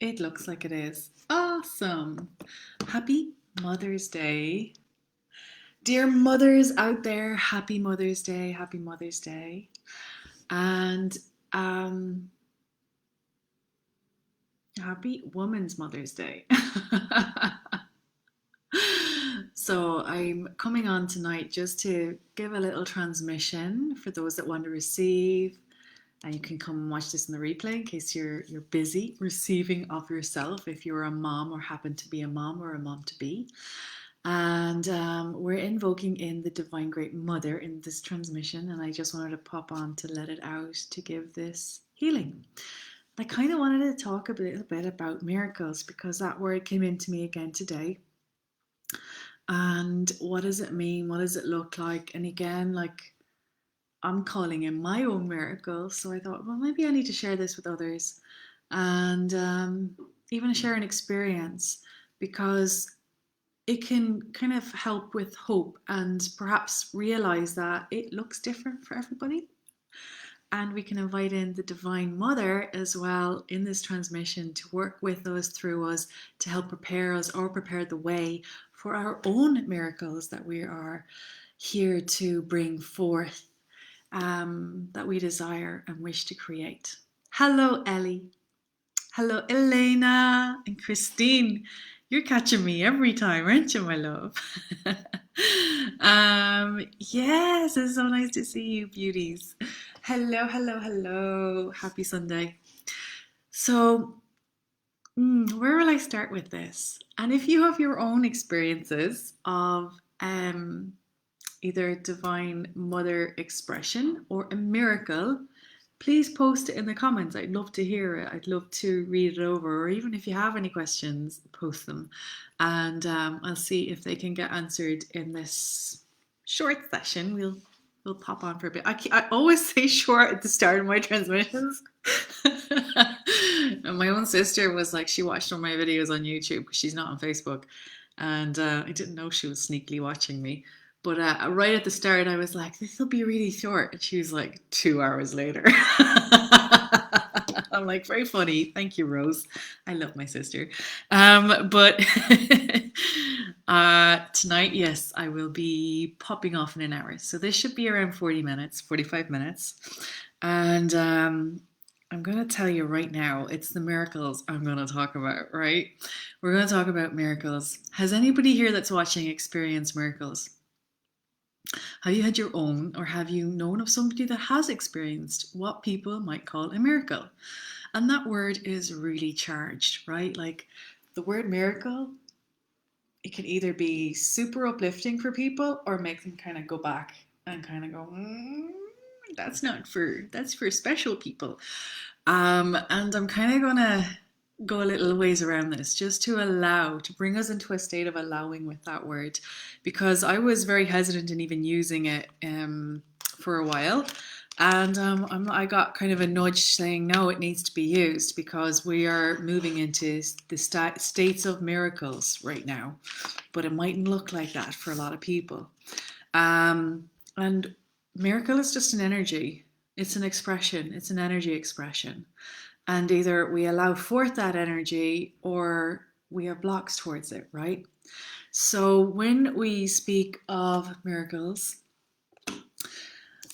It looks like it is. Awesome. Happy Mother's Day. Dear mothers out there, happy Mother's Day, happy Mother's Day. And um, happy Women's Mother's Day. So I'm coming on tonight just to give a little transmission for those that want to receive. And you can come and watch this in the replay in case you're busy receiving of yourself if you're a mom or happen to be a mom or a mom to be. And we're invoking in the Divine Great Mother in this transmission, and I just wanted to pop on to let it out to give this healing. I kind of wanted to talk a little bit about miracles because that word came into me again today. And what does it mean? What does it look like? And again, like I'm calling in my own miracle. So I thought, well, maybe I need to share this with others and even share an experience because it can kind of help with hope and perhaps realize that it looks different for everybody. And we can invite in the Divine Mother as well in this transmission to work with us, through us, to help prepare us or prepare the way for our own miracles that we are here to bring forth, that we desire and wish to create. Hello, Ellie. Hello, Elena and Christine. You're catching me every time, aren't you, my love? Yes, it's so nice to see you, beauties. Hello, hello, hello. Happy Sunday. So, where will I start with this? And if you have your own experiences of either Divine Mother expression or a miracle, please post it in the comments. I'd love to hear it. I'd love to read it over, or even if you have any questions, post them. And I'll see if they can get answered in this short session. We'll pop on for a bit. I always say short at the start of my transmissions. And my own sister was like, she watched all my videos on YouTube because she's not on Facebook. And I didn't know she was sneakily watching me. But right at the start, I was like, this will be really short. And she was like, 2 hours later. I'm like, very funny. Thank you, Rose. I love my sister. But tonight, yes, I will be popping off in an hour. So this should be around 40 minutes, 45 minutes. And I'm going to tell you right now, it's the miracles I'm going to talk about, right? We're going to talk about miracles. Has anybody here that's watching experienced miracles? Have you had your own, or have you known of somebody that has experienced what people might call a miracle? And that word is really charged, right? Like the word miracle, it can either be super uplifting for people or make them kind of go back and kind of go, that's for special people. And I'm kind of gonna go a little ways around this just to bring us into a state of allowing with that word, because I was very hesitant in even using it for a while. And I got kind of a nudge saying, no, it needs to be used because we are moving into the states of miracles right now. But it mightn't look like that for a lot of people. And miracle is just an energy. It's an expression. It's an energy expression. And either we allow forth that energy or we have blocks towards it, right? So when we speak of miracles,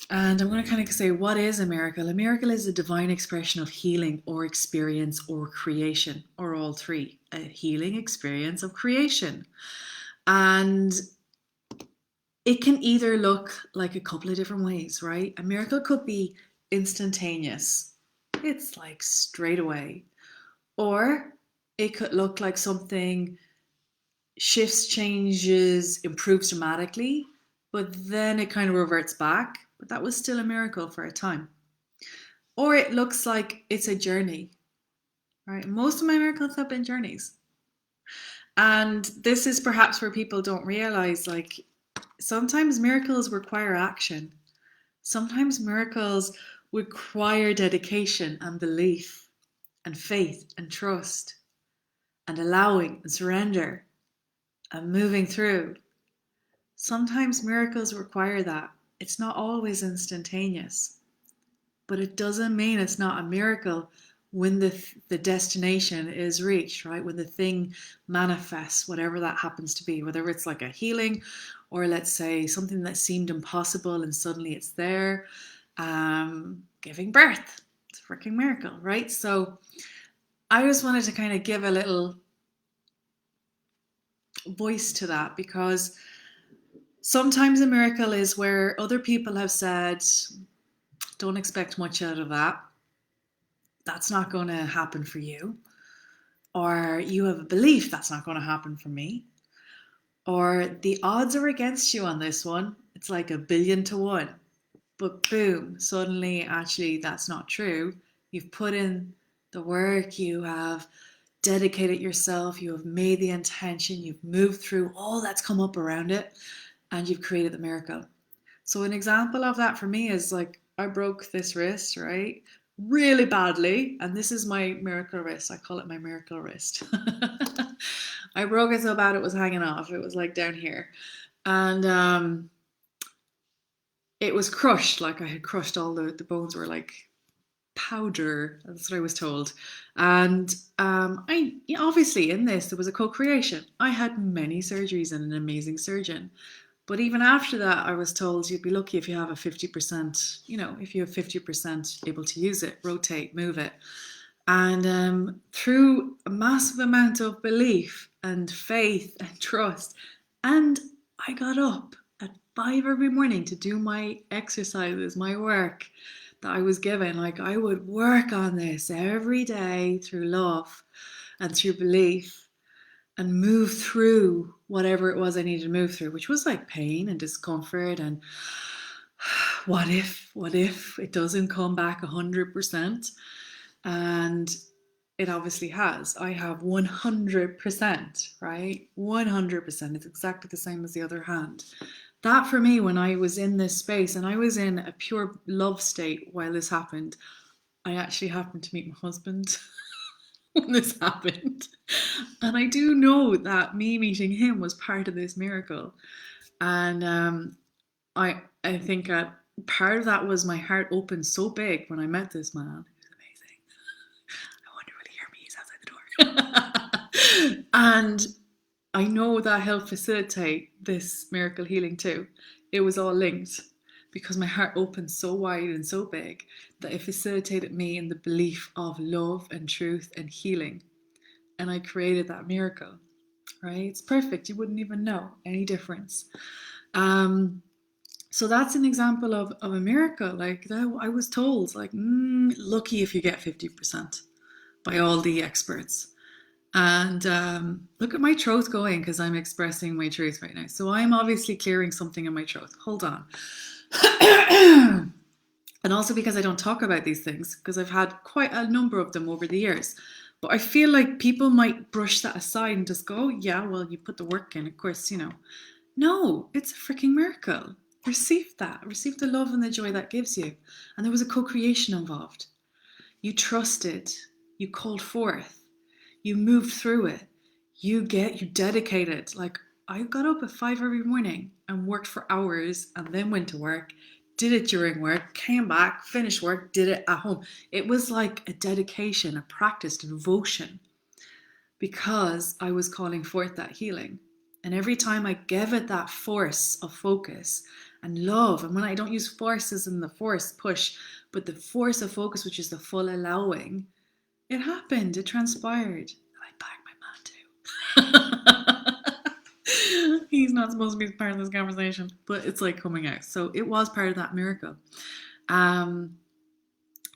and I'm going to kind of say, what is a miracle? A miracle is a divine expression of healing or experience or creation, or all three. A healing experience of creation. And it can either look like a couple of different ways, right? A miracle could be instantaneous. It's like straight away. Or it could look like something shifts, changes, improves dramatically, but then it kind of reverts back. But that was still a miracle for a time. Or it looks like it's a journey, right? Most of my miracles have been journeys. And this is perhaps where people don't realize, like, sometimes miracles require action. Sometimes miracles require dedication and belief and faith and trust and allowing and surrender and moving through. Sometimes miracles require that. It's not always instantaneous, but it doesn't mean it's not a miracle when the destination is reached, right? When the thing manifests, whatever that happens to be, whether it's like a healing or let's say something that seemed impossible and suddenly it's there, giving birth. It's a freaking miracle, right? So I just wanted to kind of give a little voice to that, because sometimes a miracle is where other people have said, don't expect much out of that. That's not going to happen for you. Or you have a belief that's not going to happen for me. Or the odds are against you on this one. It's like 1,000,000,000 to 1. But boom, suddenly actually that's not true. You've put in the work, you have dedicated yourself, you have made the intention, you've moved through all that's come up around it, and you've created the miracle. So an example of that for me is like, I broke this wrist, right? Really badly. And this is my miracle wrist. I call it my miracle wrist. I broke it so bad it was hanging off. It was like down here. And it was crushed. Like I had crushed all the bones were like powder. That's what I was told. And I obviously in this, there was a co-creation. I had many surgeries and an amazing surgeon. But even after that, I was told you'd be lucky if you have a 50%, if you have 50% able to use it, rotate, move it. And through a massive amount of belief and faith and trust, and I got up at 5 every morning to do my exercises, my work that I was given. Like I would work on this every day through love and through belief, and move through whatever it was I needed to move through, which was like pain and discomfort and what if it doesn't come back 100%? And it obviously has. I have 100%, right? 100%. It's exactly the same as the other hand. That for me, when I was in this space and I was in a pure love state while this happened, I actually happened to meet my husband when this happened. And I do know that me meeting him was part of this miracle. And I think part of that was my heart opened so big when I met this man. He was amazing. I wonder will he hear me? He's outside the door. And I know that helped facilitate this miracle healing too. It was all linked because my heart opened so wide and so big that it facilitated me in the belief of love and truth and healing. And I created that miracle, right? It's perfect. You wouldn't even know any difference. So that's an example of a miracle. Like that, I was told, like, lucky if you get 50% by all the experts. And look at my throat going because I'm expressing my truth right now. So I'm obviously clearing something in my throat. Hold on. And also because I don't talk about these things, because I've had quite a number of them over the years. But I feel like people might brush that aside and just go, yeah, well, you put the work in, of course, No, it's a freaking miracle. Receive that. Receive the love and the joy that gives you. And there was a co-creation involved. You trusted. You called forth. You moved through it. You dedicated. Like I got up at 5 every morning and worked for hours and then went to work, did it during work, came back, finished work, did it at home. It was like a dedication, a practice, a devotion, because I was calling forth that healing. And every time I gave it that force of focus and love, and when I don't use force as in the force push, but the force of focus, which is the full allowing, it happened, it transpired. And I bagged my man too. He's not supposed to be part of this conversation, but it's like coming out. So it was part of that miracle. I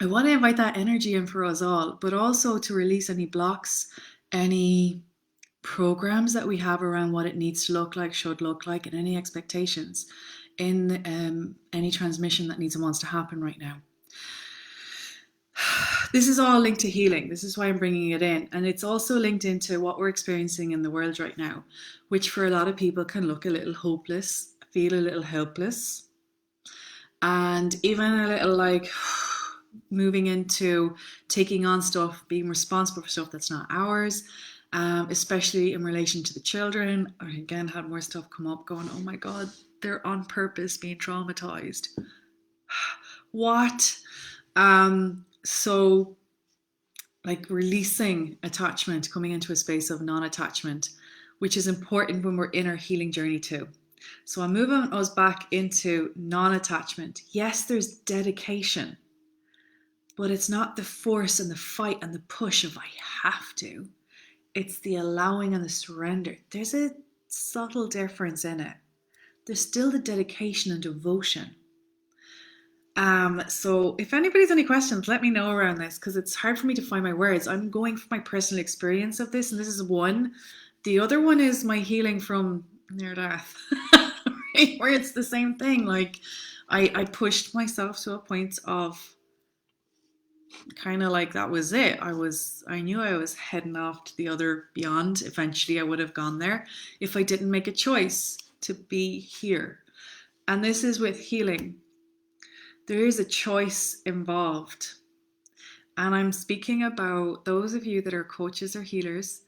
want to invite that energy in for us all, but also to release any blocks, any programs that we have around what it needs to look like, should look like, and any expectations in any transmission that needs and wants to happen right now. This is all linked to healing. This is why I'm bringing it in. And it's also linked into what we're experiencing in the world right now, which for a lot of people can look a little hopeless, feel a little helpless, and even a little like moving into taking on stuff, being responsible for stuff that's not ours, especially in relation to the children. I again had more stuff come up going, oh my God, they're on purpose being traumatized. What? So like releasing attachment, coming into a space of non-attachment, which is important when we're in our healing journey too. So I'm moving us back into non-attachment. Yes, there's dedication, but it's not the force and the fight and the push of I have to. It's the allowing and the surrender. There's a subtle difference in it. There's still the dedication and devotion. So if anybody's any questions, let me know around this, because it's hard for me to find my words. I'm going from my personal experience of this, and this is one. The other one is my healing from near death, right? Where it's the same thing. Like I pushed myself to a point of kind of like that was it. I knew I was heading off to the other beyond. Eventually I would have gone there if I didn't make a choice to be here. And this is with healing. There is a choice involved. And I'm speaking about those of you that are coaches or healers,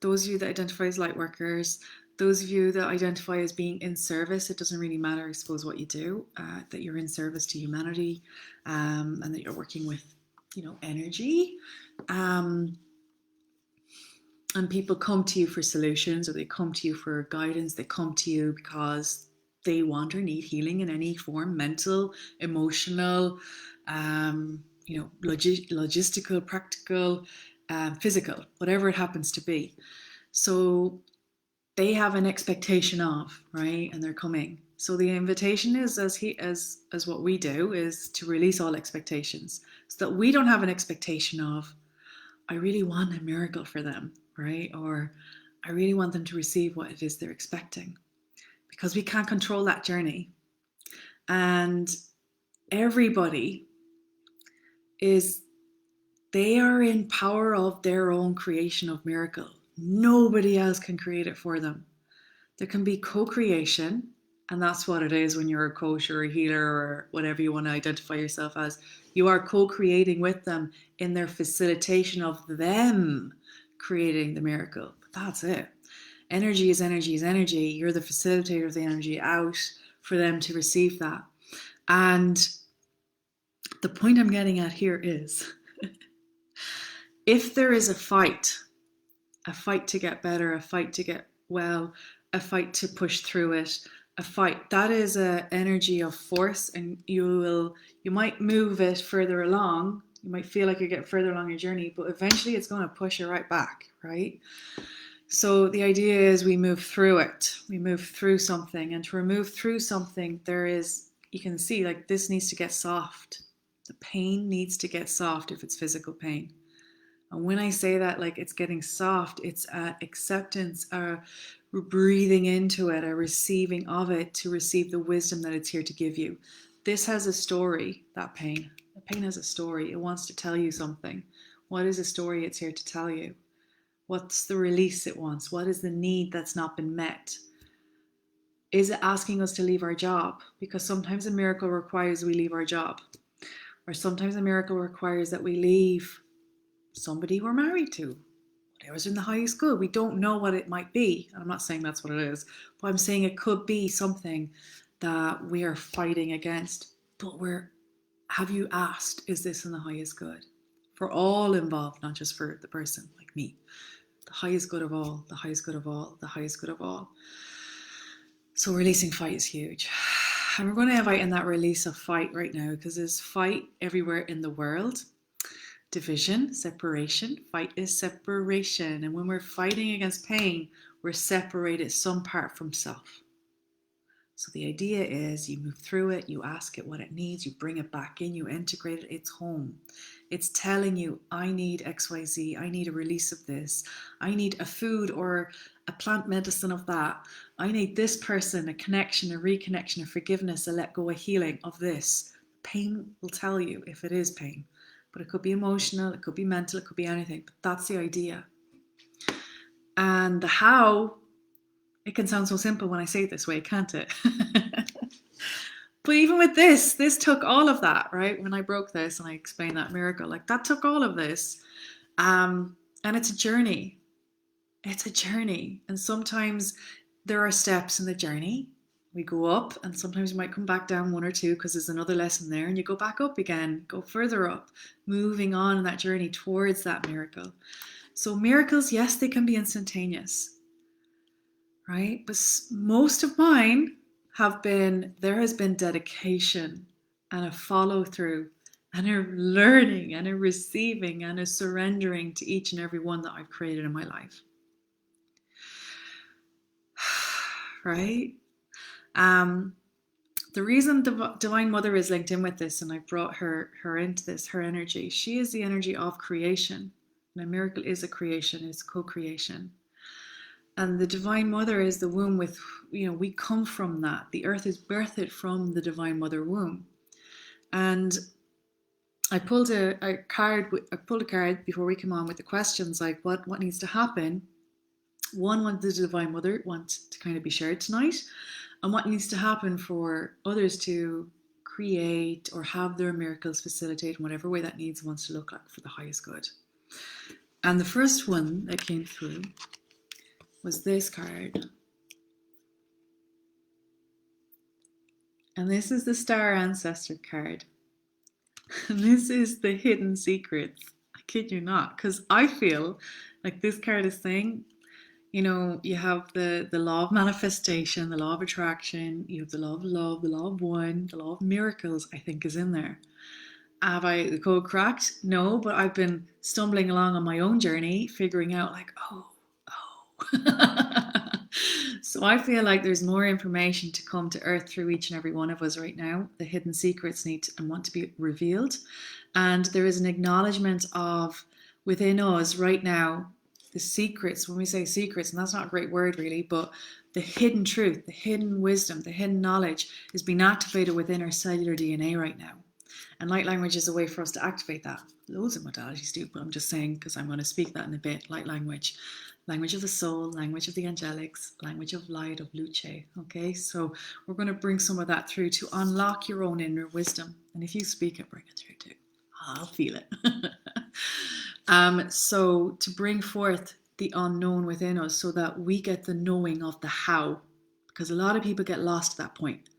those of you that identify as light workers, those of you that identify as being in service. It doesn't really matter, I suppose, what you do, that you're in service to humanity, and that you're working with, energy. And people come to you for solutions, or they come to you for guidance. They come to you because they want or need healing in any form, mental, emotional, logistical, practical, physical, whatever it happens to be. So they have an expectation of, right? And they're coming. So the invitation is, as what we do, is to release all expectations, so that we don't have an expectation of, I really want a miracle for them, right? Or I really want them to receive what it is they're expecting, because we can't control that journey. And everybody they are in power of their own creation of miracle. Nobody else can create it for them. There can be co-creation, and that's what it is when you're a coach or a healer or whatever you want to identify yourself as. You are co-creating with them in their facilitation of them creating the miracle. But that's it. Energy is energy is energy. You're the facilitator of the energy out for them to receive that. And the point I'm getting at here is, if there is a fight to get better, a fight to get well, a fight to push through it, a fight, that is an energy of force, and you might move it further along. You might feel like you're getting further along your journey, but eventually it's going to push you right back, right? So the idea is we move through it. We move through something, and to move through something, you can see, like, this needs to get soft. The pain needs to get soft if it's physical pain. And when I say that, like, it's getting soft, it's acceptance, breathing into it, a receiving of it, to receive the wisdom that it's here to give you. This has a story, that pain. The pain has a story. It wants to tell you something. What is the story it's here to tell you? What's the release it wants? What is the need that's not been met? Is it asking us to leave our job? Because sometimes a miracle requires we leave our job. Or sometimes a miracle requires that we leave somebody we're married to, whatever's in the highest good. We don't know what it might be. I'm not saying that's what it is, but I'm saying it could be something that we are fighting against. But have you asked, is this in the highest good? For all involved, not just for the person like me. The highest good of all, the highest good of all, the highest good of all. So releasing fight is huge. And we're going to invite in that release of fight right now, because there's fight everywhere in the world. Division, separation. Fight is separation. And when we're fighting against pain, we're separated some part from self. So the idea is you move through it, you ask it what it needs, you bring it back in, you integrate it, it's home. It's telling you, I need XYZ, I need a release of this, I need a food or a plant medicine of that, I need this person, a connection, a reconnection, a forgiveness, a let go, a healing of this. Pain will tell you if it is pain. But it could be emotional, it could be mental, it could be anything. But that's the idea. And the how, it can sound so simple when I say it this way, can't it? But even with this took all of that, right? When I broke this and I explained that miracle, like, that took all of this. And it's a journey. It's a journey. And sometimes there are steps in the journey, We go up, and sometimes we might come back down one or two because there's another lesson there, and you go back up again, go further up, moving on in that journey towards that miracle. So miracles, yes, they can be instantaneous, right? But most of mine have been, there has been dedication and a follow through and a learning and a receiving and a surrendering to each and every one that I've created in my life. Right? The reason Divine Mother is linked in with this, and I brought her into this, her energy, she is the energy of creation. And a miracle is a creation, it's co-creation. And the Divine Mother is the womb with, we come from that. The earth is birthed from the Divine Mother womb. And I pulled a card before we came on with the questions, like what needs to happen. One, what the Divine Mother wants to kind of be shared tonight, and what needs to happen for others to create or have their miracles facilitate in whatever way that needs and wants to look like for the highest good. And the first one that came through was this card. And this is the Star Ancestor card. And this is the hidden secrets. I kid you not, because I feel like this card is saying, you have the law of manifestation, the law of attraction, you have the law of love, the law of one, the law of miracles, I think is in there. Have I the code cracked? No, but I've been stumbling along on my own journey, figuring out like, oh. So I feel like there's more information to come to earth through each and every one of us right now. The hidden secrets need and want to be revealed. And there is an acknowledgement of within us right now, the secrets, when we say secrets, and that's not a great word really, but the hidden truth, the hidden wisdom, the hidden knowledge is being activated within our cellular DNA right now. And light language is a way for us to activate that. Loads of modalities do, but I'm just saying, because I'm going to speak that in a bit, light language. Language of the soul, language of the angelics, language of light, of Luce. Okay, so we're going to bring some of that through to unlock your own inner wisdom. And if you speak it, bring it through too. I'll feel it. So to bring forth the unknown within us so that we get the knowing of the how. Because a lot of people get lost at that point.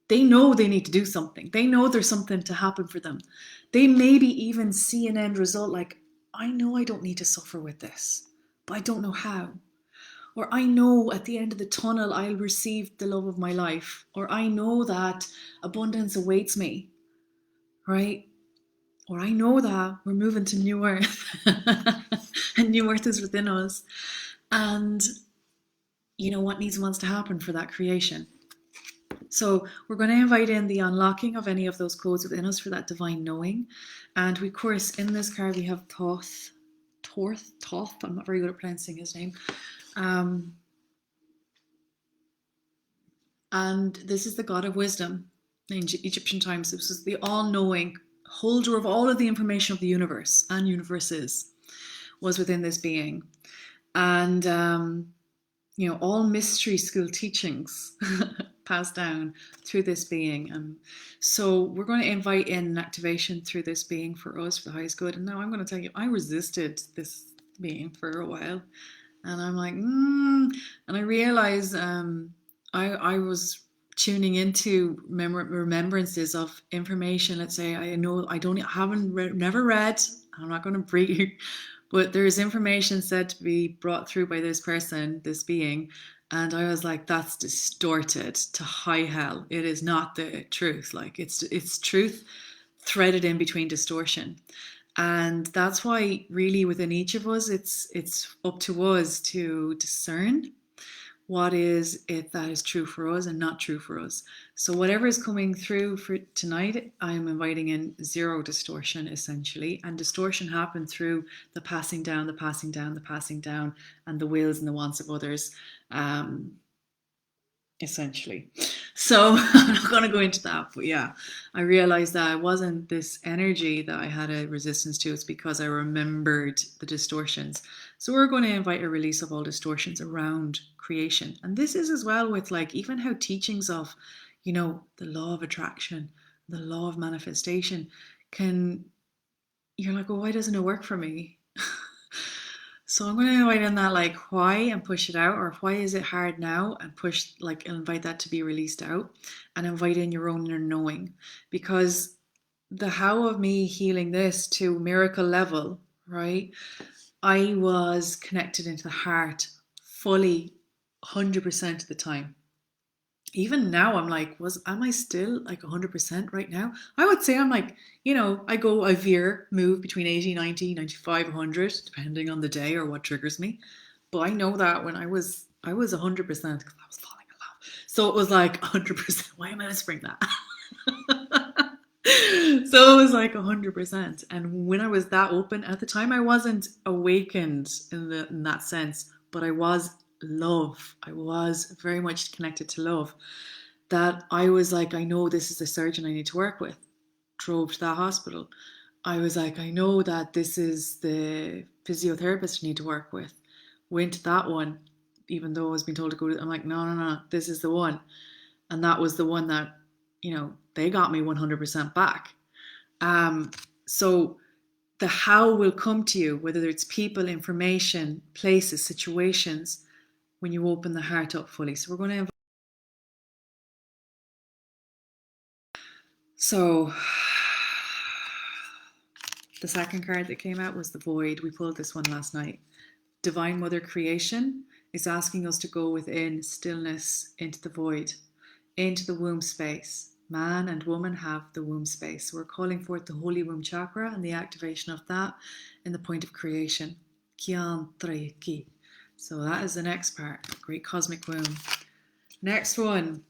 They know they need to do something. They know there's something to happen for them. They maybe even see an end result like, I know I don't need to suffer with this, but I don't know how. Or I know at the end of the tunnel, I'll receive the love of my life. Or I know that abundance awaits me, right? Or I know that we're moving to new earth and new earth is within us. And what needs and wants to happen for that creation. So we're going to invite in the unlocking of any of those codes within us for that divine knowing. And we, of course, in this card, we have Thoth. I'm not very good at pronouncing his name. And this is the god of wisdom in Egyptian times. This is the all-knowing holder of all of the information of the universe and universes was within this being. And, all mystery school teachings passed down through this being. So we're going to invite in an activation through this being for us, for the highest good. And now I'm going to tell you, I resisted this being for a while. And I'm like, and I realized I was tuning into remembrances of information. Let's say never read, I'm not going to bring, but there's information said to be brought through by this person, this being. And I was like, that's distorted to high hell. It is not the truth. Like it's truth threaded in between distortion. And that's why really within each of us, it's up to us to discern what is it that is true for us and not true for us. So whatever is coming through for tonight, I'm inviting in zero distortion essentially. And distortion happened through the passing down, and the wills and the wants of others, essentially. So I'm not going to go into that, but yeah, I realized that it wasn't this energy that I had a resistance to. It's because I remembered the distortions. So we're going to invite a release of all distortions around creation. And this is as well with like even how teachings of, the law of attraction, the law of manifestation you're like, oh, why doesn't it work for me? So I'm going to invite in that like why and push it out, or why is it hard now, and push like invite that to be released out, and invite in your own inner knowing, because the how of me healing this to miracle level, right? I was connected into the heart fully 100% of the time. Even now I'm like, am I still like 100% right now? I would say I'm like, I veer, move between 80, 90, 95, 100, depending on the day or what triggers me. But I know that when I was 100% because I was falling in love. So it was like 100%. Why am I whispering that? So it was like 100%. And when I was that open at the time, I wasn't awakened in that sense, but I was love. I was very much connected to love. That I was like, I know this is the surgeon I need to work with. Drove to that hospital. I was like, I know that this is the physiotherapist I need to work with. Went to that one, even though I was being told to go to, I'm like, no, no, no, this is the one. And that was the one that, they got me 100% back. So the how will come to you, whether it's people, information, places, situations, when you open the heart up fully. So we're going to So the second card that came out was the void. We pulled this one last night. Divine Mother Creation is asking us to go within stillness into the void, into the womb space. Man and woman have the womb space. So we're calling forth the Holy Womb Chakra and the activation of that in the point of creation. Kian Traiki. So that is the next part. Great Cosmic Womb. Next one.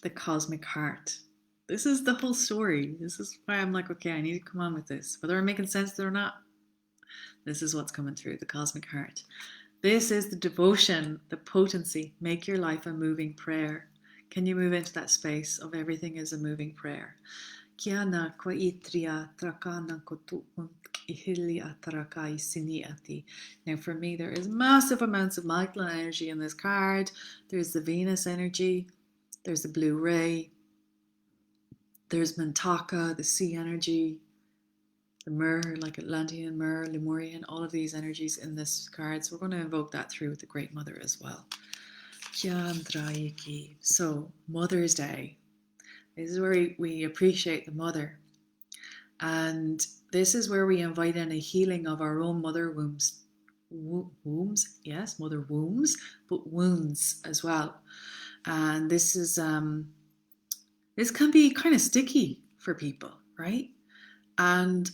The Cosmic Heart. This is the whole story. This is why I'm like, okay, I need to come on with this. Whether I'm making sense or not, this is what's coming through, the Cosmic Heart. This is the devotion, the potency. Make your life a moving prayer. Can you move into that space of everything is a moving prayer? Now for me, there is massive amounts of Magdalene energy in this card. There's the Venus energy. There's the blue ray. There's Mintaka, the sea energy, the myrrh, like Atlantean myrrh, Lemurian, all of these energies in this card. So we're going to invoke that through the Great Mother as well. So Mother's Day. This is where we appreciate the mother. And this is where we invite in a healing of our own mother wombs. Wombs, yes, mother wombs, but wounds as well. And this is this can be kind of sticky for people, right? And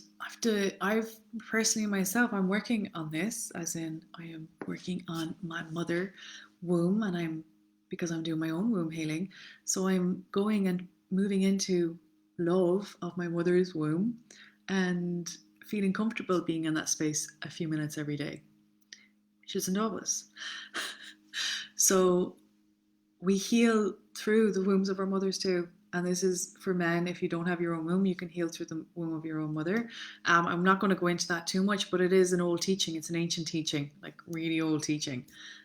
I've personally myself, I'm working on this, as in I am working on my mother womb, and because I'm doing my own womb healing. So I'm going and moving into love of my mother's womb and feeling comfortable being in that space a few minutes every day. She doesn't always. So we heal through the wombs of our mothers too. And this is for men. If you don't have your own womb, you can heal through the womb of your own mother. I'm not going to go into that too much, but it is an old teaching. It's an ancient teaching, like really old teaching,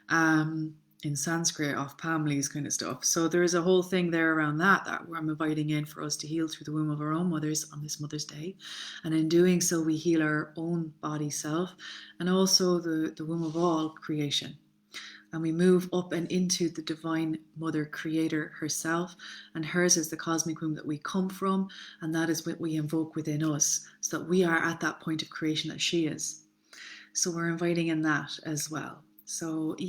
in Sanskrit, of families kind of stuff. So there is a whole thing there around that where I'm inviting in for us to heal through the womb of our own mothers on this Mother's Day. And in doing so, we heal our own body self and also the womb of all creation. And we move up and into the Divine Mother Creator herself, and hers is the cosmic womb that we come from, and that is what we invoke within us, so that we are at that point of creation that she is. So we're inviting in that as well. So to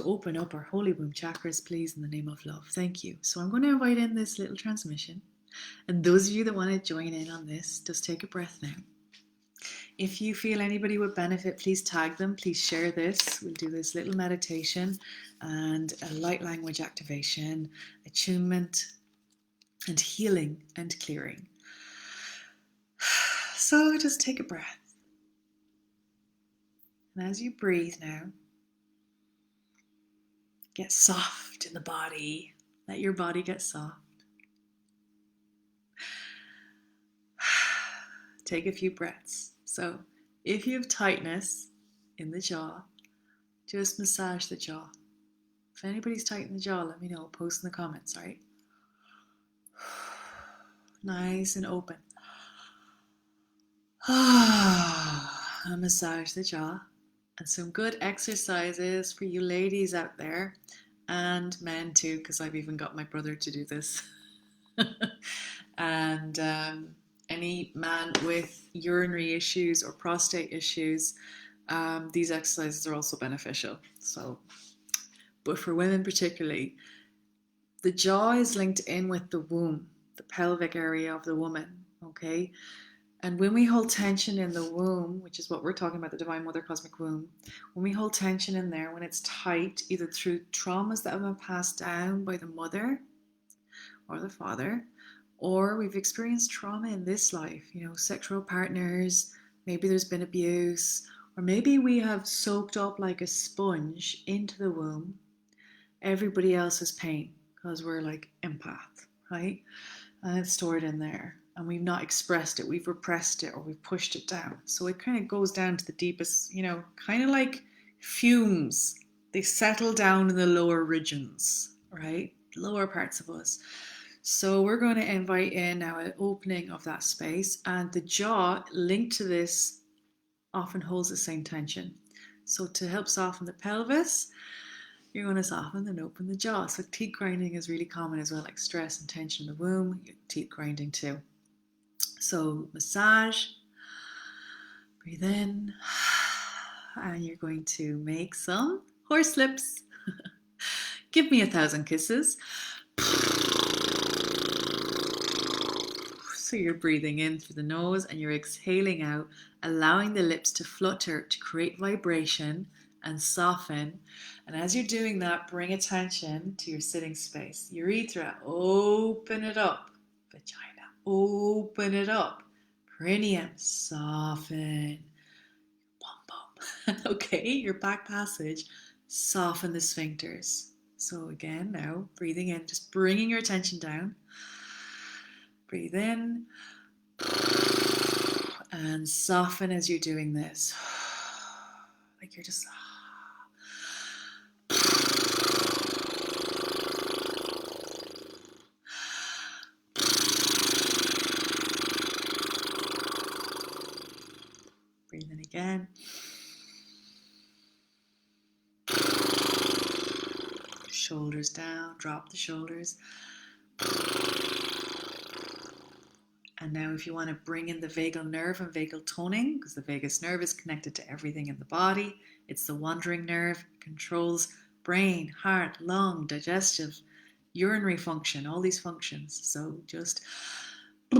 open up our holy womb chakras, please, in the name of love. Thank you. So I'm going to invite in this little transmission, and those of you that want to join in on this, just take a breath now. If you feel anybody would benefit, please tag them. Please share this. We'll do this little meditation and a light language activation, attunement and healing and clearing. So just take a breath. And as you breathe now, get soft in the body. Let your body get soft. Take a few breaths. So if you have tightness in the jaw, just massage the jaw. If anybody's tight in the jaw, let me know. Post in the comments, all right? Nice and open. And massage the jaw. And some good exercises for you ladies out there and men too, because I've even got my brother to do this. And any man with urinary issues or prostate issues, these exercises are also beneficial. So, but for women particularly, the jaw is linked in with the womb, the pelvic area of the woman. Okay. And when we hold tension in the womb, which is what we're talking about, the Divine Mother Cosmic Womb, when we hold tension in there, when it's tight, either through traumas that have been passed down by the mother or the father, or we've experienced trauma in this life, sexual partners, maybe there's been abuse, or maybe we have soaked up like a sponge into the womb everybody else's pain because we're like empath, right? And it's stored in there. And we've not expressed it, we've repressed it, or we've pushed it down. So it kind of goes down to the deepest, kind of like fumes. They settle down in the lower regions, right? Lower parts of us. So we're going to invite in now an opening of that space, and the jaw linked to this often holds the same tension. So to help soften the pelvis, you're going to soften and open the jaw. So teeth grinding is really common as well, like stress and tension in the womb, teeth grinding too. So massage, breathe in, and you're going to make some horse lips. Give me 1,000 kisses. So you're breathing in through the nose and you're exhaling out, allowing the lips to flutter to create vibration and soften. And as you're doing that, bring attention to your sitting space. Urethra, open it up. Vagina, open it up. Perineum, soften. Bum bum. Okay, your back passage, soften the sphincters. So again, now breathing in, just bringing your attention down. Breathe in and soften as you're doing this. Like you're just... Breathe in again. Shoulders down, drop the shoulders. And now if you want to bring in the vagal nerve and vagal toning, because the vagus nerve is connected to everything in the body. It's the wandering nerve, controls brain, heart, lung, digestive, urinary function, all these functions. So just... You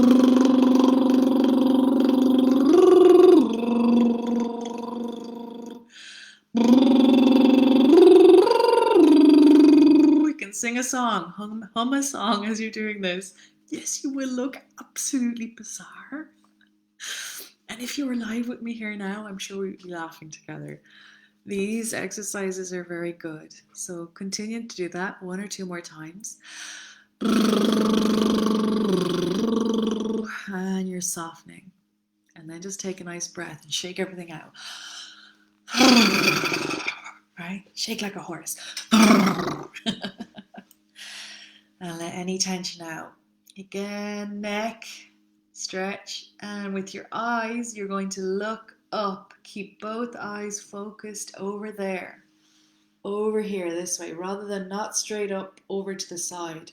can sing a song, hum a song as you're doing this. Yes, you will look absolutely bizarre. And if you were live with me here now, I'm sure we'd be laughing together. These exercises are very good. So continue to do that 1 or 2 more times. And you're softening. And then just take a nice breath and shake everything out. Right? Shake like a horse. And let any tension out. Again, neck, stretch. And with your eyes, you're going to look up. Keep both eyes focused over there. Over here, this way, rather than not straight up over to the side.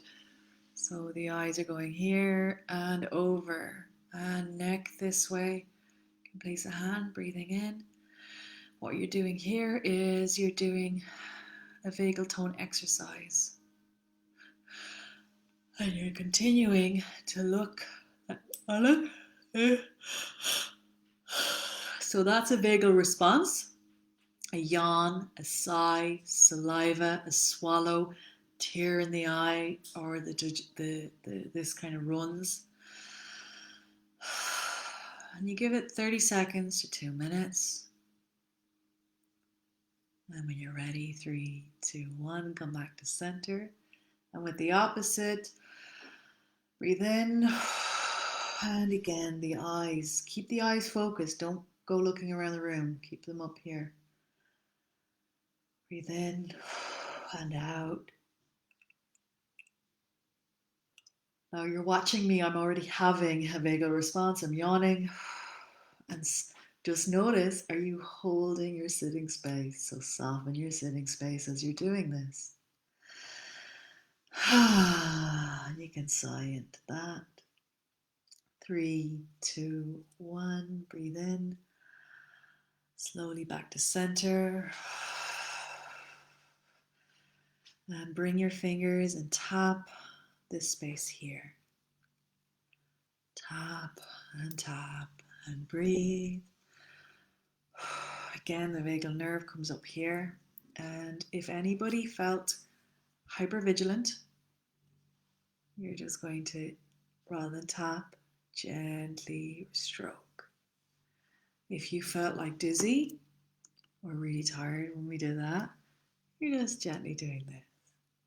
So the eyes are going here and over. And neck this way. You can place a hand, breathing in. What you're doing here is you're doing a vagal tone exercise. And you're continuing to look at Anna. So that's a vagal response. A yawn, a sigh, saliva, a swallow, tear in the eye, or this kind of runs. And you give it 30 seconds to 2 minutes. And when you're ready, 3, 2, 1, come back to center. And with the opposite, breathe in. And again, the eyes. Keep the eyes focused. Don't go looking around the room. Keep them up here. Breathe in and out. Now you're watching me. I'm already having a vagal response. I'm yawning. And just notice, are you holding your sitting space? So soften your sitting space as you're doing this. You can sigh into that. 3, 2, 1. Breathe in. Slowly back to center. And bring your fingers and tap this space here. Tap and breathe. Again, the vagal nerve comes up here. And if anybody felt hypervigilant, you're just going to, rather than tap, gently stroke. If you felt like dizzy or really tired when we did that, you're just gently doing this.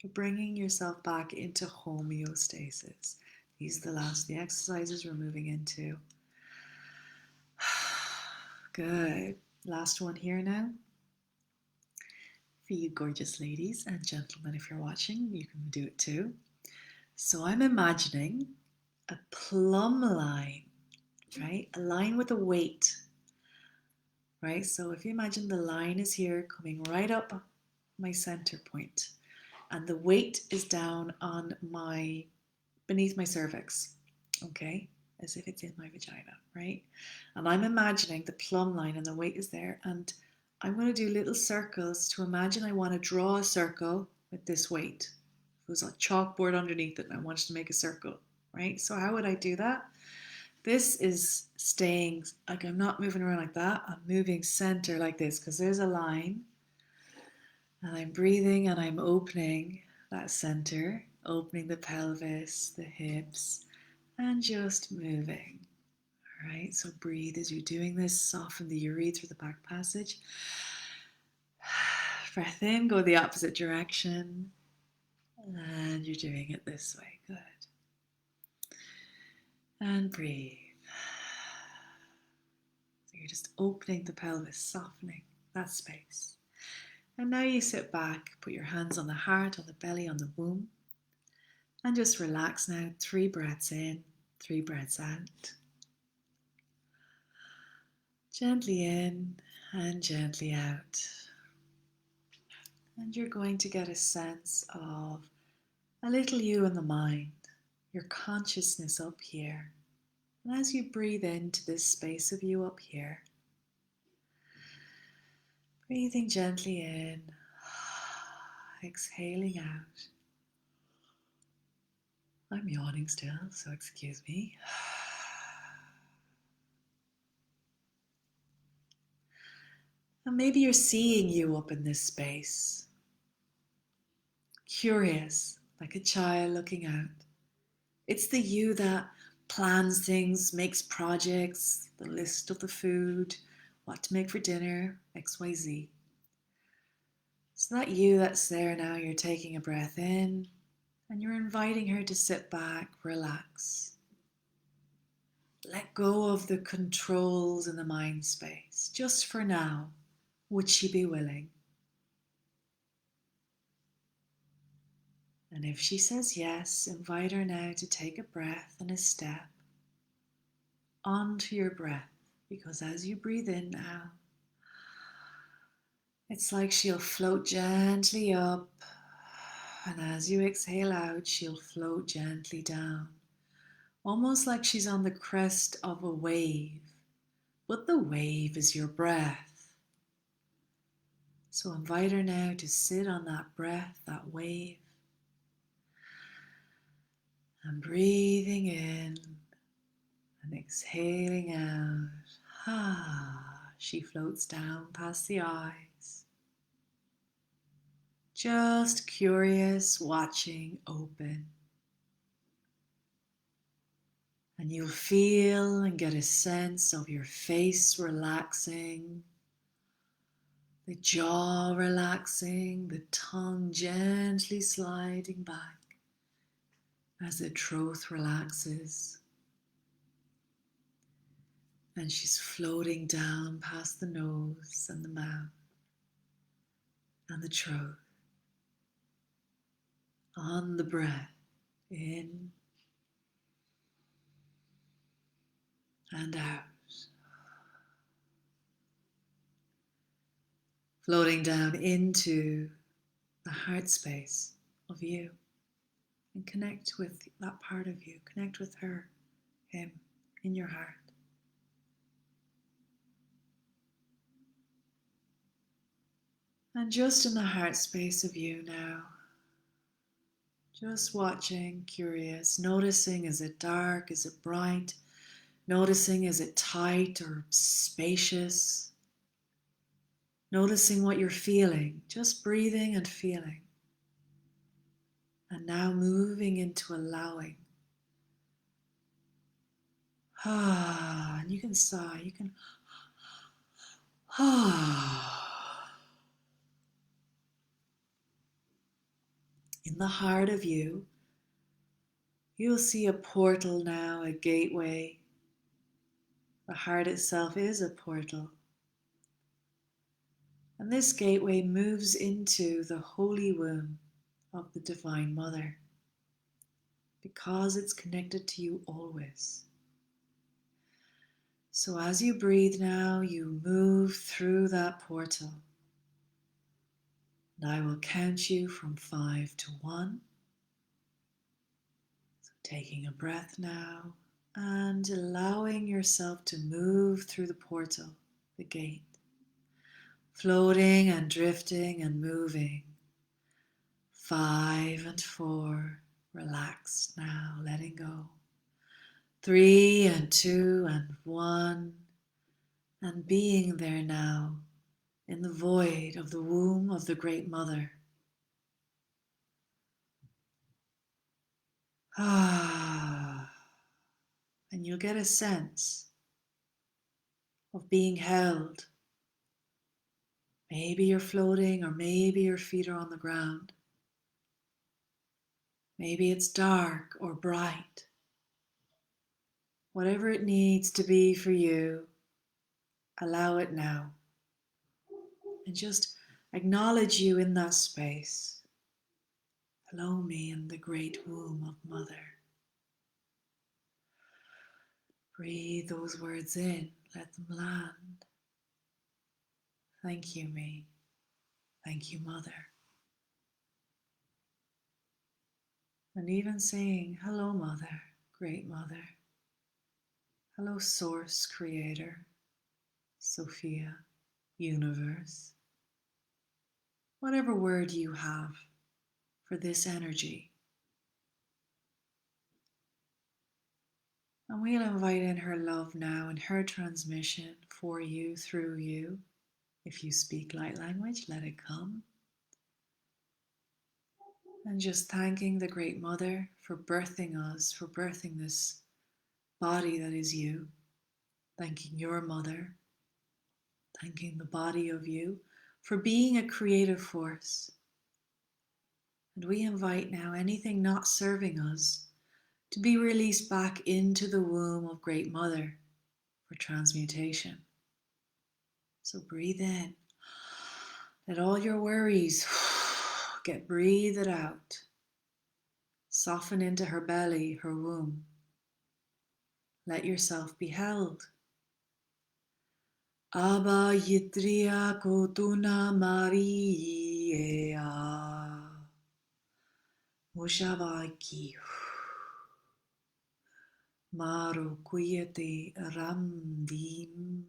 You're bringing yourself back into homeostasis. These are the last of the exercises we're moving into. Good. Last one here now. For you gorgeous ladies and gentlemen, if you're watching, you can do it too. So I'm imagining a plumb line, right? A line with a weight, right? So if you imagine the line is here coming right up my center point, and the weight is down on beneath my cervix, okay? As if it's in my vagina, right? And I'm imagining the plumb line and the weight is there, and I'm going to do little circles to imagine I want to draw a circle with this weight. There's a chalkboard underneath it and I wanted to make a circle, right? So how would I do that? This is staying, like I'm not moving around like that. I'm moving center like this because there's a line, and I'm breathing and I'm opening that center, opening the pelvis, the hips, and just moving. All right, so breathe as you're doing this. Soften the urethra, the back passage. Breath in, go the opposite direction. And you're doing it this way. Good. And breathe. So you're just opening the pelvis, softening that space. And now you sit back, put your hands on the heart, on the belly, on the womb. And just relax now. 3 breaths in, 3 breaths out. Gently in and gently out. And you're going to get a sense of a little you in the mind, your consciousness up here. And as you breathe into this space of you up here, breathing gently in, exhaling out. I'm yawning still, so excuse me. And maybe you're seeing you up in this space, curious, like a child looking out. It's the you that plans things, makes projects, the list of the food, what to make for dinner, XYZ. So that you that's there now, you're taking a breath in and you're inviting her to sit back, relax. Let go of the controls in the mind space, just for now. Would she be willing? And if she says yes, invite her now to take a breath and a step onto your breath, because as you breathe in now, it's like she'll float gently up, and as you exhale out, she'll float gently down, almost like she's on the crest of a wave, but the wave is your breath. So invite her now to sit on that breath, that wave, and breathing in and exhaling out. She floats down past the eyes. Just curious, watching, open. And you'll feel and get a sense of your face relaxing, the jaw relaxing, the tongue gently sliding back as the throat relaxes. And she's floating down past the nose and the mouth and the throat. On the breath, in and out. floating down into the heart space of you, and connect with that part of you. Connect with her, him, in your heart. And just in the heart space of you now, just watching, curious, noticing, is it dark, is it bright? Noticing, is it tight or spacious? Noticing what you're feeling, just breathing and feeling. And now moving into allowing. And you can sigh, you can in the heart of you, you'll see a portal now, a gateway. The heart itself is a portal. And this gateway moves into the holy womb of the Divine Mother, because it's connected to you always. So as you breathe now, you move through that portal. And I will count you from 5 to 1. So taking a breath now and allowing yourself to move through the portal, the gate, floating and drifting and moving. 5 and 4, relaxed now, letting go. 3 and 2 and 1, and being there now in the void of the womb of the Great Mother. And you'll get a sense of being held. Maybe you're floating, or maybe your feet are on the ground. Maybe it's dark or bright. Whatever it needs to be for you, allow it now. And just acknowledge you in that space. Hello, me in the great womb of Mother. Breathe those words in, let them land. Thank you, me. Thank you, Mother. And even saying, hello, Mother, Great Mother. Hello, Source, Creator, Sophia, Universe. Whatever word you have for this energy. And we'll invite in her love now and her transmission for you, through you. If you speak light language, let it come. And just thanking the Great Mother for birthing us, for birthing this body that is you. Thanking your mother. Thanking the body of you for being a creative force. And we invite now anything not serving us to be released back into the womb of Great Mother for transmutation. So breathe in. Let all your worries get breathed out. Soften into her belly, her womb. Let yourself be held. Abba Yitria Kotuna Maria Mushavaki Maru Kuyete Ramdim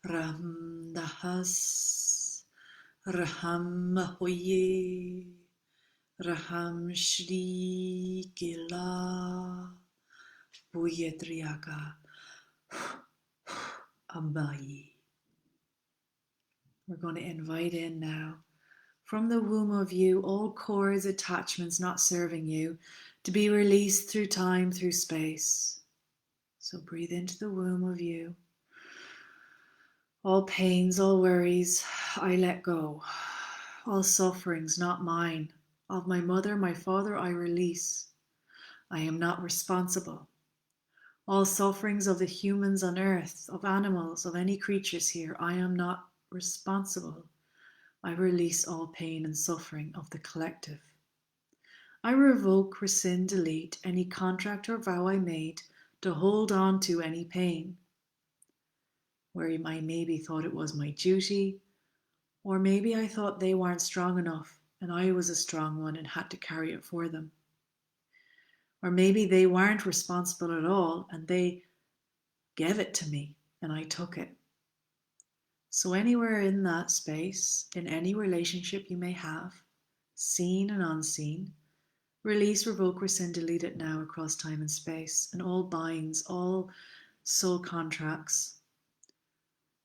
Ramdahas Raham Hoye Raham Shri Kila Buyetriaka Abayi. We're going to invite in now from the womb of you all cords, attachments not serving you to be released through time, through space. So breathe into the womb of you. All pains, all worries, I let go. All sufferings not mine. Of my mother, my father, I release. I am not responsible. All sufferings of the humans on earth, of animals, of any creatures here, I am not responsible. I release all pain and suffering of the collective. I revoke, rescind, delete any contract or vow I made to hold on to any pain, where I maybe thought it was my duty, Or maybe I thought they weren't strong enough and I was a strong one and had to carry it for them. Or maybe they weren't responsible at all and they gave it to me and I took it. So anywhere in that space, in any relationship you may have, seen and unseen, release, revoke, rescind, delete it now across time and space, and all binds, all soul contracts,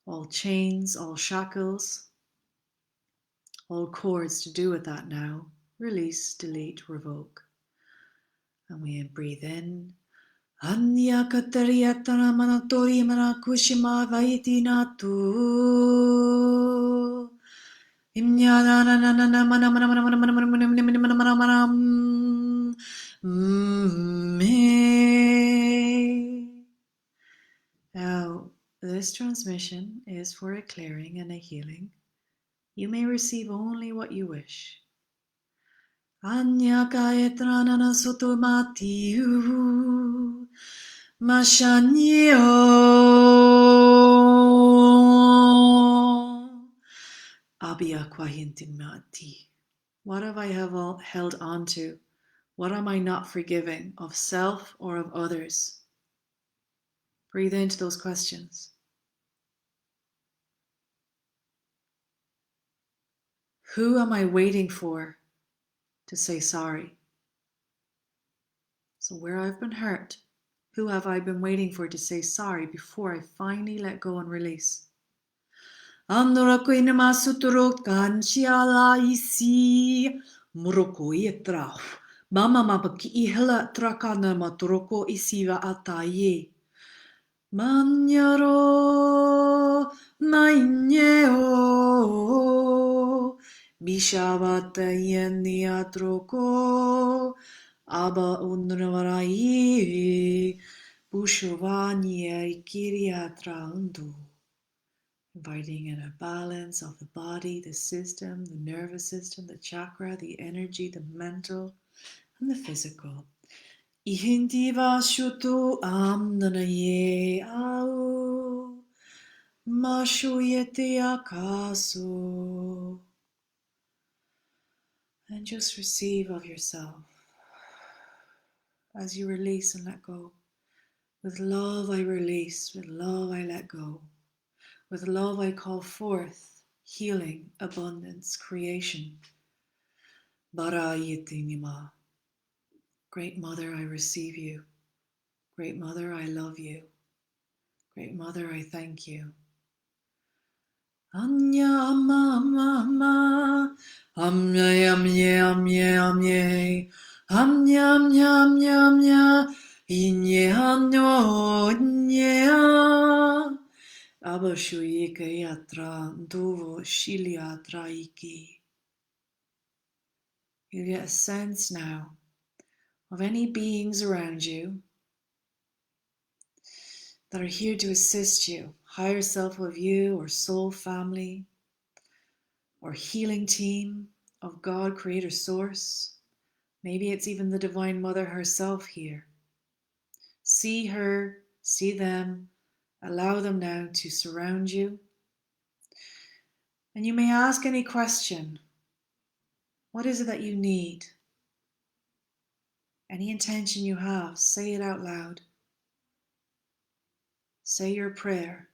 all chains, all shackles, all cords to do with that now. Release, delete, revoke. And we breathe in. Anya katariyatana manatori manakushima vaitinatu. Now, this transmission is for a clearing and a healing. You may receive only what you wish. Anya kaetranana sotomatiu mashanyo abia kwahintimati. What have I held on to? What am I not forgiving of self or of others? Breathe into those questions. Who am I waiting for to say sorry? So where I've been hurt, who have I been waiting for to say sorry before I finally let go and release? Andorako inama suturo kanshiala isi muroko ietrau. Mama mapaki ihela trakana maturoko isiva ataye. Manyaro mainyeo bishavata yeniatroko aba unravarai bushovanya ikiriatra undu. Inviting in a balance of the body, the system, the nervous system, the chakra, the energy, the mental, and the physical. Ihintiva shutu amnanaye au mashuyete akasu. And just receive of yourself as you release and let go. With love I release, with love I let go. With love I call forth healing, abundance, creation. Bara yitinima. Great Mother, I receive you. Great Mother, I love you. Great Mother, I thank you. Anya amma amma amma. Amya amya amya amya. Amya amya amya amya. Inye hanyo inye. Abashuyika yatra nduvo shiliatra iki. You get a sense now of any beings around you that are here to assist you, higher self of you or soul family or healing team of God, Creator, Source. Maybe it's even the Divine Mother herself here. See her, see them, allow them now to surround you. And you may ask any question. What is it that you need? Any intention you have, say it out loud. Say your prayer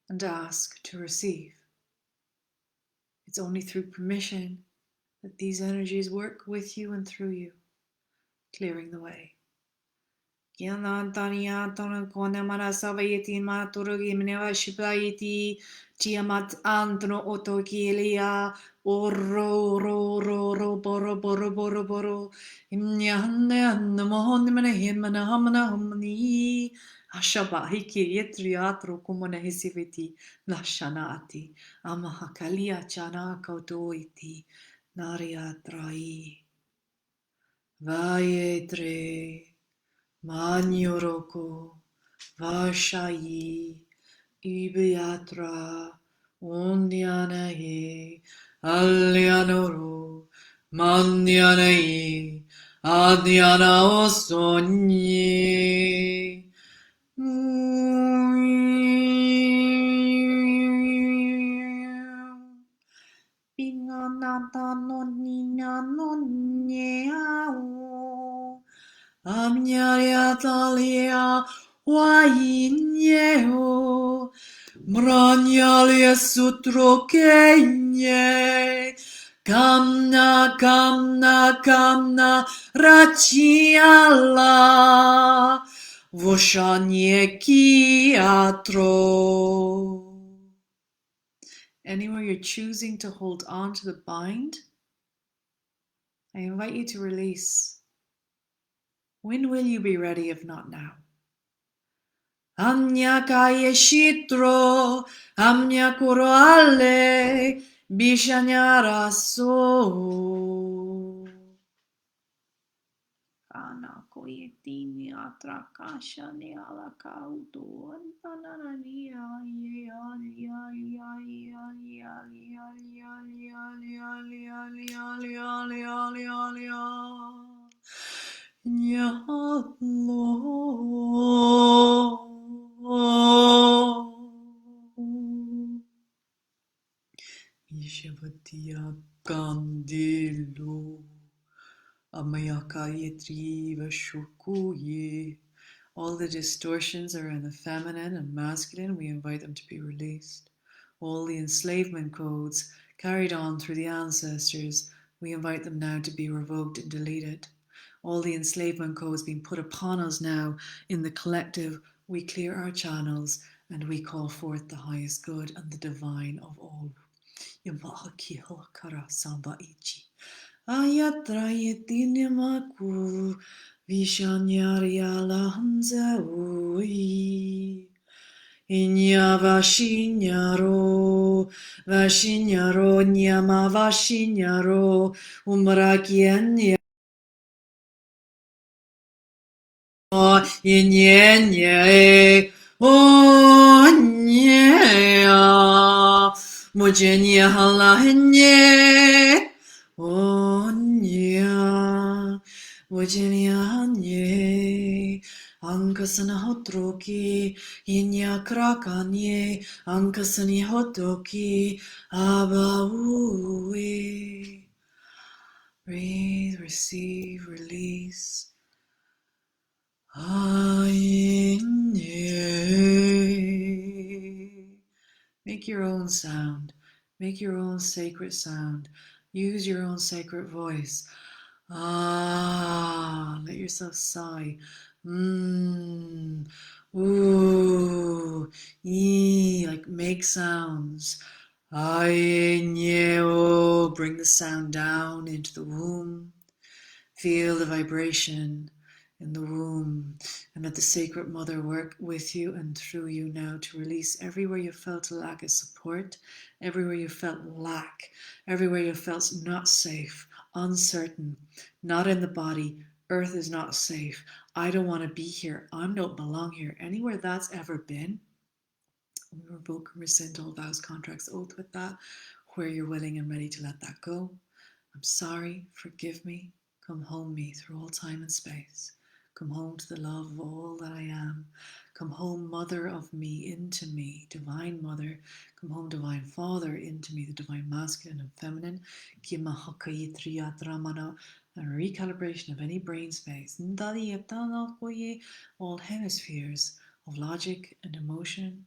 and ask to receive. It's only through permission that these energies work with you and through you, clearing the way. Tiamat antno otokilia oro ro ro ro boro boro boro boro imnyahne anmon mena himana hamna hamni ashabahiki yetriatro kumona hisiviti nashanati amahakalia chana kautoiti nariatrai vayetre manyoroko vashayi Ibiatra undianae alianoro mandianae adiana osogni. Anyaria talia waineo. Mranyalia sutro kenye. Kamna, kamna, kamna, rachiala. Voshanye kiatro. Anywhere you're choosing to hold on to the bind, I invite you to release. When will you be ready if not now? Amnya kaya shitro, amnya kuro ale, bishanyara so. Ana koyetini atrakasha ni ala kaudo, antanana ni ali ali ali ali ali ali ali ali ali ali ali ali ali ali ali ali. Nyalo Ishavatia Kandilo Amayakayetri Vashukuye. All the distortions around the feminine and masculine, we invite them to be released. All the enslavement codes carried on through the ancestors, we invite them now to be revoked and deleted. All the enslavement codes being put upon us now in the collective, we clear our channels and we call forth the highest good and the divine of all. Yamahaki halakara samba ichi. Ayatrayetine maku Vishanyariala Hanza ui. Inya vashinyaro, vashinyaro, nyama vashinyaro, umrakien Yenye o nye mojenya hala nye o nye mojenya nye ankasana hotroki inya krakanye ankasani hotoki abaue. Breathe, receive, release. Make your own sound. Make your own sacred sound. Use your own sacred voice. Let yourself sigh. Ooh, like make sounds. Bring the sound down into the womb. Feel the vibration in the womb, and let the sacred mother work with you and through you now to release everywhere you felt a lack of support, everywhere you felt lack, everywhere you felt not safe, uncertain, not in the body. Earth is not safe. I don't want to be here. I don't belong here. Anywhere that's ever been, we revoke and rescind all vows, contracts, oath with that, where you're willing and ready to let that go. I'm sorry, forgive me, come home me through all time and space. Come home to the love of all that I am. Come home, Mother of me, into me, Divine Mother. Come home, Divine Father, into me, the Divine Masculine and Feminine. And recalibration of any brain space. All hemispheres of logic and emotion.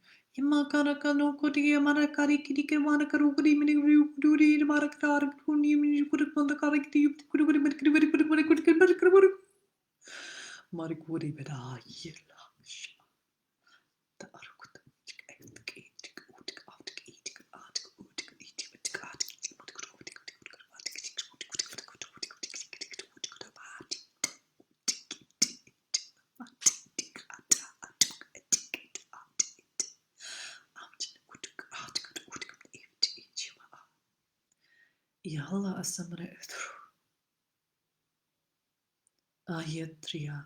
Yahala asamre Ayatria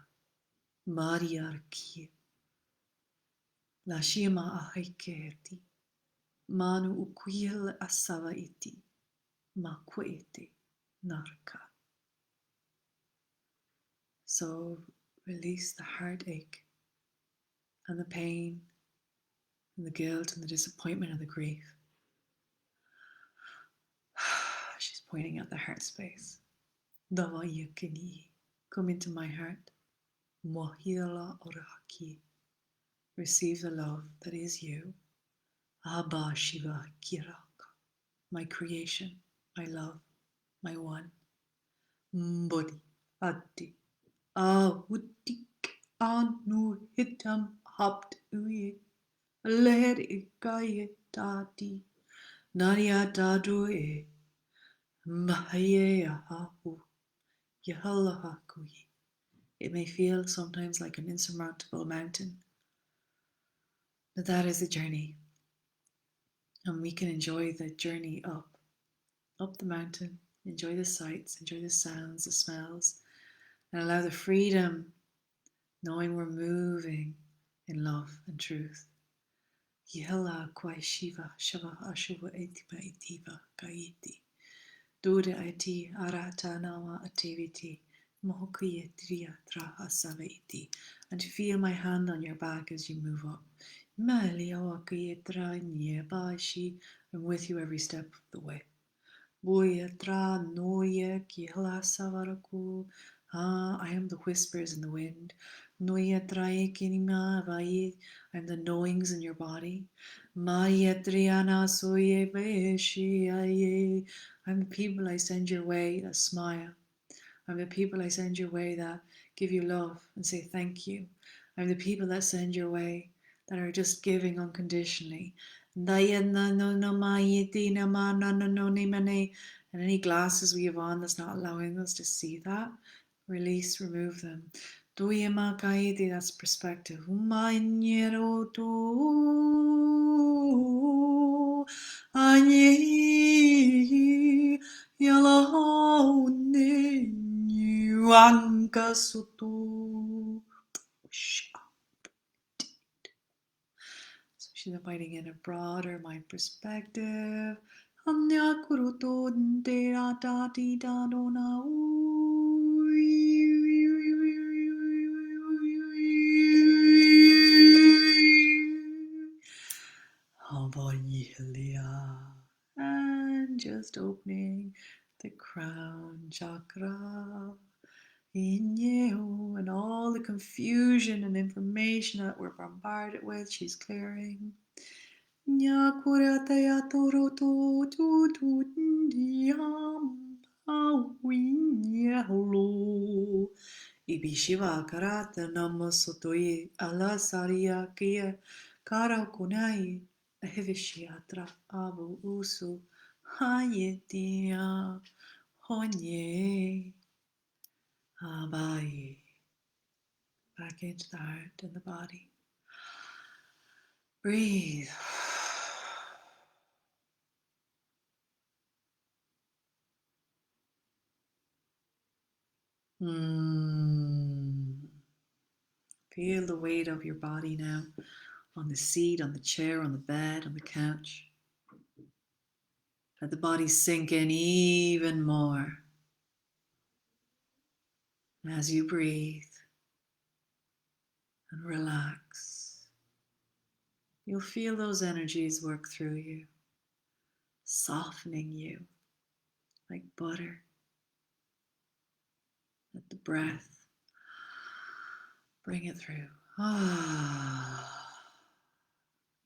Mariarki Lashima Ahiketi Manu Ukwil Asavaiti Makwete Narka. So release the heartache and the pain and the guilt and the disappointment and the grief. She's pointing at the heart space. Dava Yakini, come into my heart. Mohila oraki. Receive the love that is you. Abba Shiva Kiraka. My creation, my love, my one. Mbodi Adi. Awudik anu hitam hapt uye. Leher ikaye tadi. Nadia dadue. Mahaye ahahu. Yahalahakuyi. It may feel sometimes like an insurmountable mountain, but that is the journey. And we can enjoy the journey up the mountain, enjoy the sights, enjoy the sounds, the smells, and allow the freedom, knowing we're moving in love and truth. Yihela kwai shiva, shava ashuva etipa itiba kaiti. Dude iti arata nawa ativiti. And to feel my hand on your back as you move up. I'm with you every step of the way. I am the whispers in the wind. I'm the knowings in your body. I'm the people I send your way that smile. I'm the people I send your way that give you love and say thank you. I'm the people that send your way that are just giving unconditionally. And any glasses we have on that's not allowing us to see that, release, remove them. That's perspective. So she's inviting in a broader mind perspective. And just opening the crown chakra. And all the confusion and information that we're bombarded with, she's clearing. Ibishiva karata namasotoye alasaria kia karakunai ahivishiatra abu usu hayetia honye abaye. Back into the heart and the body. Breathe. Feel the weight of your body now on the seat, on the chair, on the bed, on the couch. Let the body sink in even more. And as you breathe and relax, you'll feel those energies work through you, softening you like butter. Let the breath bring it through.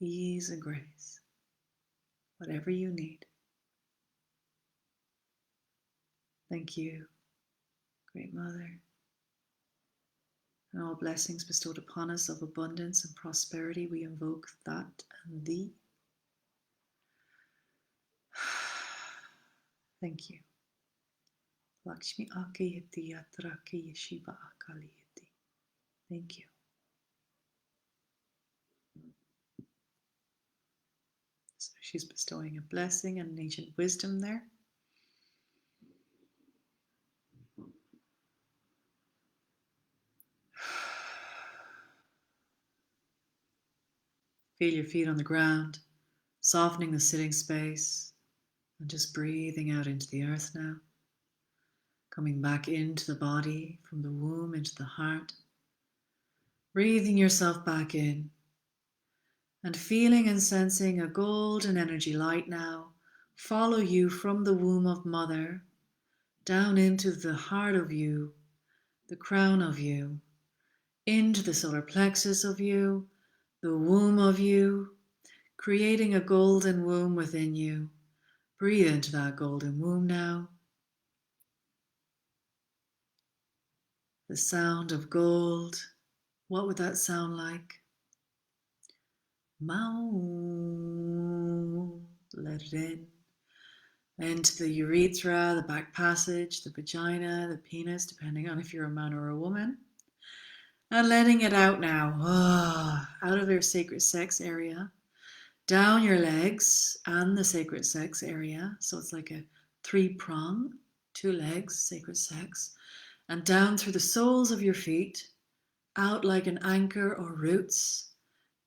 Ease and grace. Whatever you need. Thank you, Great Mother. And all blessings bestowed upon us of abundance and prosperity, we invoke that and thee. Thank you. Lakshmi Akayati Yatraki Yeshiva Akaliyati. Thank you. So she's bestowing a blessing and an ancient wisdom there. Feel your feet on the ground, softening the sitting space, and just breathing out into the earth now. Coming back into the body, from the womb into the heart. Breathing yourself back in. And feeling and sensing a golden energy light now follow you from the womb of Mother down into the heart of you, the crown of you, into the solar plexus of you, the womb of you, creating a golden womb within you. Breathe into that golden womb now. The sound of gold. What would that sound like? Mao. Let it in. Into the urethra, the back passage, the vagina, the penis, depending on if you're a man or a woman. And letting it out now. Out of your sacred sex area. Down your legs and the sacred sex area. So it's like a 3-prong, 2 legs, sacred sex. And down through the soles of your feet, out like an anchor or roots,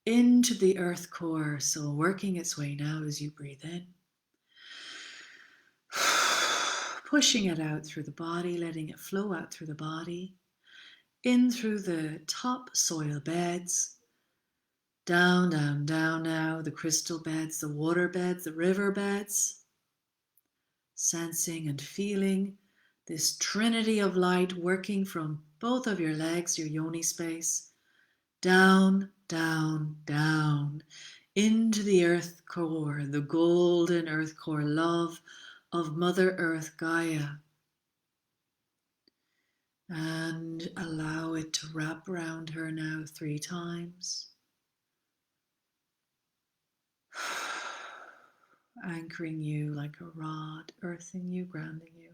into the earth core. So working its way now as you breathe in. Pushing it out through the body, letting it flow out through the body. In through the top soil beds. Down, down, down now, the crystal beds, the water beds, the river beds. Sensing and feeling this trinity of light working from both of your legs, your yoni space. Down, down, down, into the earth core, the golden earth core love of Mother Earth Gaia. And allow it to wrap around her now 3 times. Anchoring you like a rod, earthing you, grounding you.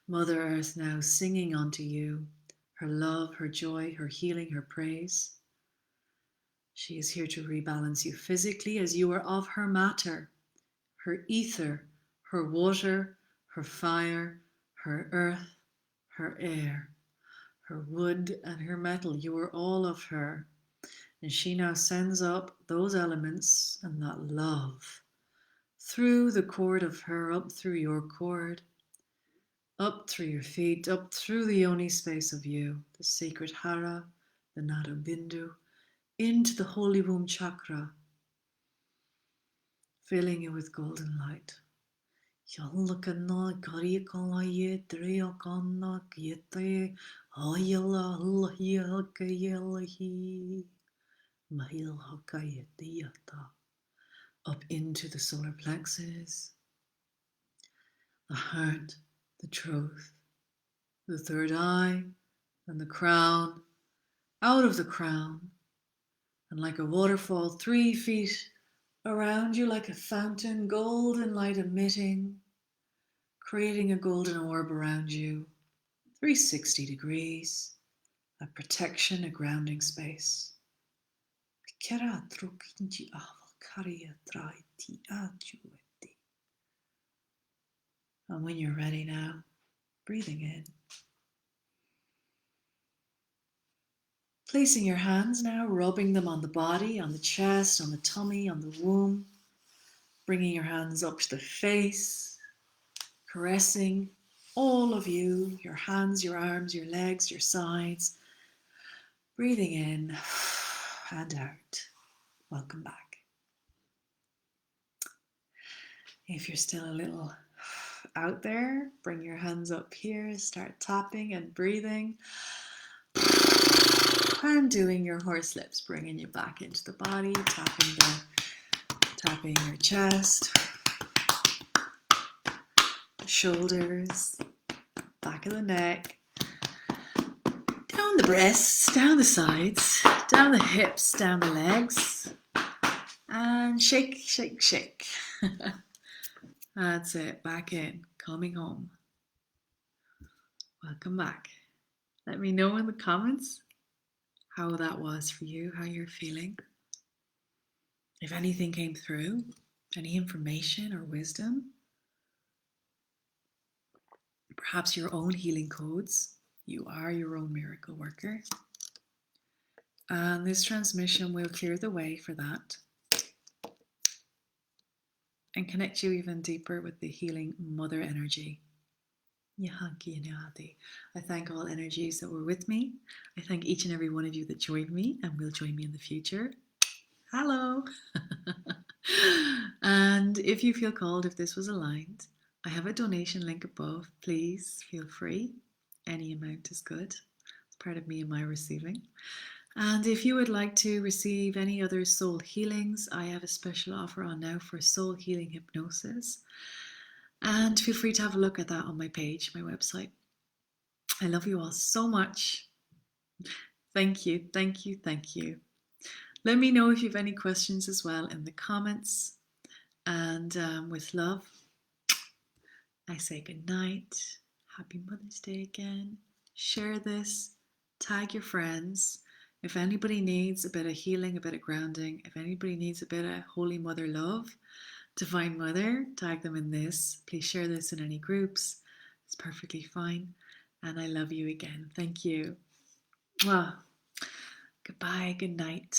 Mother Earth now singing onto you her love, her joy, her healing, her praise. She is here to rebalance you physically as you are of her matter, her ether, her water, her fire, her earth, her air, her wood and her metal. You are all of her. And she now sends up those elements and that love through the cord of her, up through your cord, up through your feet, up through the yoni space of you, the sacred hara, the nada bindu, into the holy womb chakra, filling you with golden light. Up into the solar plexus, the heart, the truth, the third eye, and the crown, out of the crown, and like a waterfall 3 feet around you, like a fountain, golden light emitting, creating a golden orb around you, 360 degrees, a protection, a grounding space. And when you're ready now, breathing in. Placing your hands now, rubbing them on the body, on the chest, on the tummy, on the womb. Bringing your hands up to the face, caressing all of you, your hands, your arms, your legs, your sides. Breathing in and out. Welcome back. If you're still a little out there, bring your hands up here, start tapping and breathing. And doing your horse lips, bringing you back into the body, tapping your chest, shoulders, back of the neck, down the breasts, down the sides, down the hips, down the legs, and shake, shake, shake. That's it, back in, coming home. Welcome back. Let me know in the comments how that was for you, how you're feeling. If anything came through, any information or wisdom, perhaps your own healing codes. You are your own miracle worker. And this transmission will clear the way for that and connect you even deeper with the healing mother energy. I thank all energies that were with me. I thank each and every one of you that joined me and will join me in the future. Hello. And if you feel called, if this was aligned, I have a donation link above. Please feel free. Any amount is good. It's part of me and my receiving. And if you would like to receive any other soul healings, I have a special offer on now for soul healing hypnosis. And feel free to have a look at that on my page, my website. I love you all so much. Thank you, thank you, thank you. Let me know if you have any questions as well in the comments. And with love, I say good night. Happy Mother's Day again. Share this, tag your friends. If anybody needs a bit of healing, a bit of grounding, if anybody needs a bit of Holy Mother love, Divine Mother, tag them in this. Please share this in any groups. It's perfectly fine. And I love you again. Thank you. Mwah. Goodbye, good night.